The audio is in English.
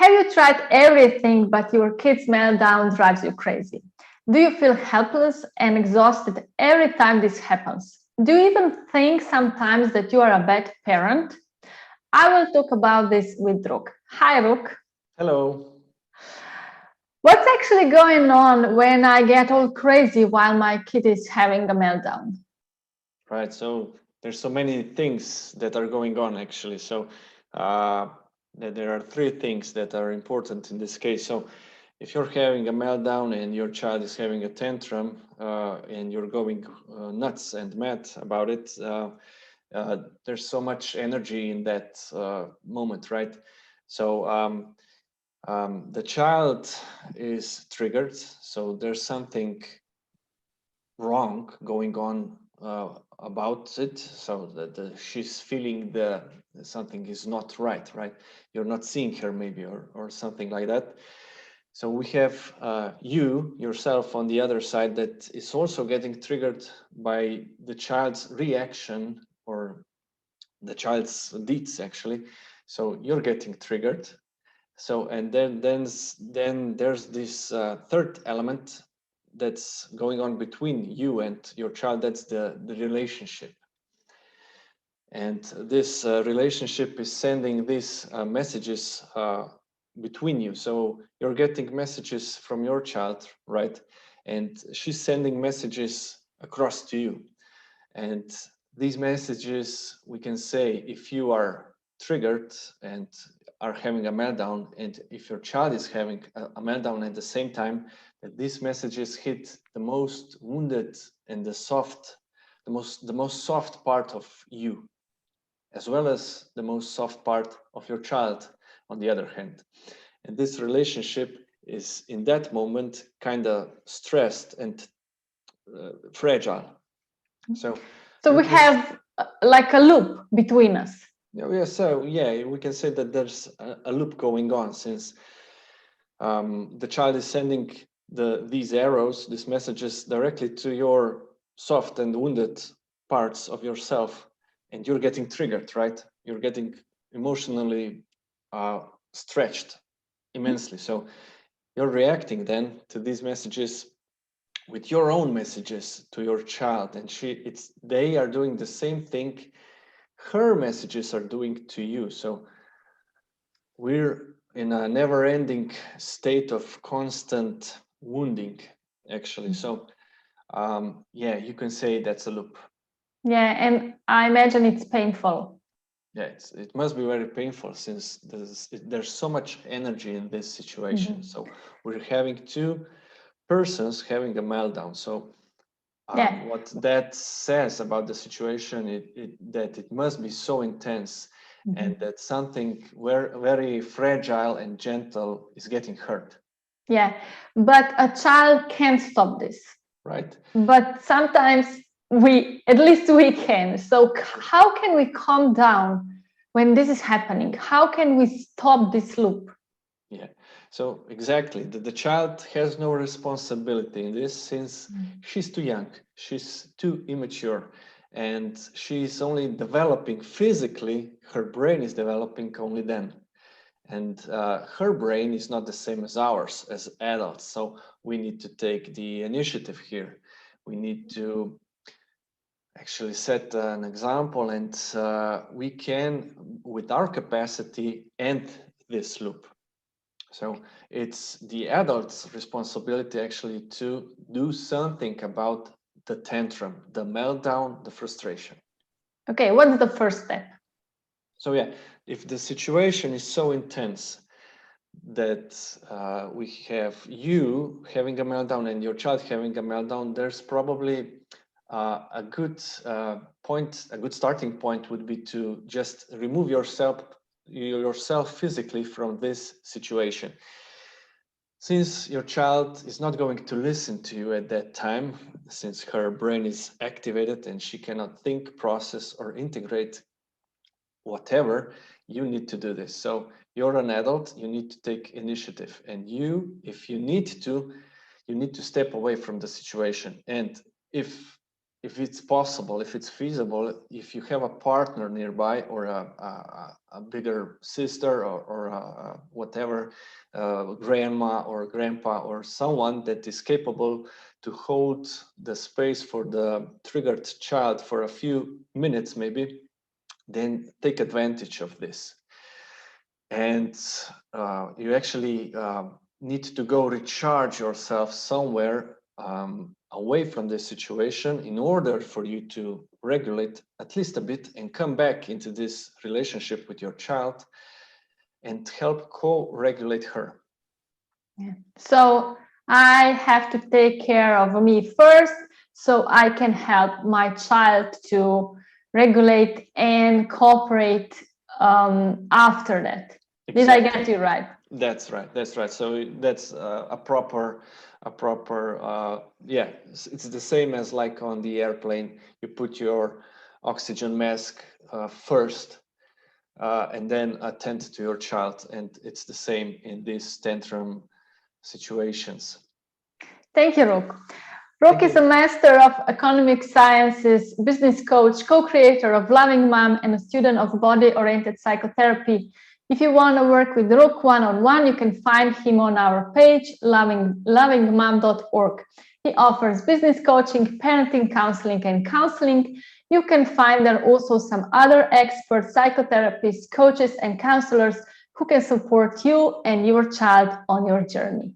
Have you tried everything but your kid's meltdown drives you crazy? Do you feel helpless and exhausted every time this happens? Do you even think sometimes that you are a bad parent? I will talk about this with Rook. Hi, Rook. Hello. What's actually going on when I get all crazy while my kid is having a meltdown? Right. So there's so many things that are going on actually. So uh, there are three things that are important in this case. So if you're having a meltdown and your child is having a tantrum and you're going nuts and mad about it, there's so much energy in that moment, right? So the child is triggered. So there's something wrong going on about it, so that she's feeling the something is not right. You're not seeing her maybe, or something like that. So we have you yourself on the other side that is also getting triggered by the child's reaction or the child's deeds actually. So you're getting triggered. So and then there's this third element that's going on between you and your child. That's the relationship, and this relationship is sending these messages between you. So you're getting messages from your child, right? And she's sending messages across to you, and these messages, we can say, if you are triggered and are having a meltdown, and if your child is having a meltdown at the same time, that these messages hit the most wounded and the most soft part of you, as well as the most soft part of your child on the other hand. And this relationship is in that moment kind of stressed and fragile. So So you we can have like a loop between us. yeah, we can say that there's a loop going on, since the child is sending these arrows, these messages directly to your soft and wounded parts of yourself, and you're getting triggered, right? You're getting emotionally stretched immensely. So you're reacting then to these messages with your own messages to your child, and they are doing the same thing her messages are doing to you. So we're in a never-ending state of constant wounding actually. So yeah, you can say that's a loop. Yeah, and I imagine it's painful. Yeah, it must be very painful, since there's so much energy in this situation. Mhm. So we're having two persons having a meltdown. So Yeah. what that says about the situation, that it must be so intense, and Mhm. that something very fragile and gentle is getting hurt, Yeah, but a child can't stop this. right? But sometimes at least we can. So, how can we calm down when this is happening? How can we stop this loop? Yeah. So exactly, the child has no responsibility in this, since she's too young, she's too immature, and she's only developing physically. Her brain is developing only then. And her brain is not the same as ours as adults. So we need to take the initiative here. We need to actually set an example, and we can, with our capacity, end this loop. So it's the adult's responsibility actually to do something about the tantrum, the meltdown, the frustration. Okay, what's the first step? So yeah, if the situation is so intense that we have you having a meltdown and your child having a meltdown, there's probably a good point, a good starting point would be to just remove yourself physically from this situation. Since your child is not going to listen to you at that time, since her brain is activated and she cannot think, process, or integrate whatever, you need to do this. So you're an adult, you need to take initiative, and if you need to, you need to step away from the situation. And if if it's possible, if it's feasible, if you have a partner nearby, or a bigger sister, or whatever, grandma or grandpa, or someone that is capable to hold the space for the triggered child for a few minutes maybe, then take advantage of this. And you actually need to go recharge yourself somewhere away from this situation in order for you to regulate at least a bit and come back into this relationship with your child and help co-regulate her. Yeah. So I have to take care of me first so I can help my child to regulate and cooperate after that. Exactly. Did I get you right? That's right. That's right. So that's a proper, yeah, it's the same as like on the airplane. You put your oxygen mask first and then attend to your child. And it's the same in these tantrum situations. Thank you, Rok. Rok is a master of economic sciences, business coach, co-creator of Loving Mom, and a student of body-oriented psychotherapy. If you want to work with Rok one-on-one, you can find him on our page, lovingmom.org. He offers business coaching, parenting counseling, and counseling. You can find there also some other experts, psychotherapists, coaches, and counselors who can support you and your child on your journey.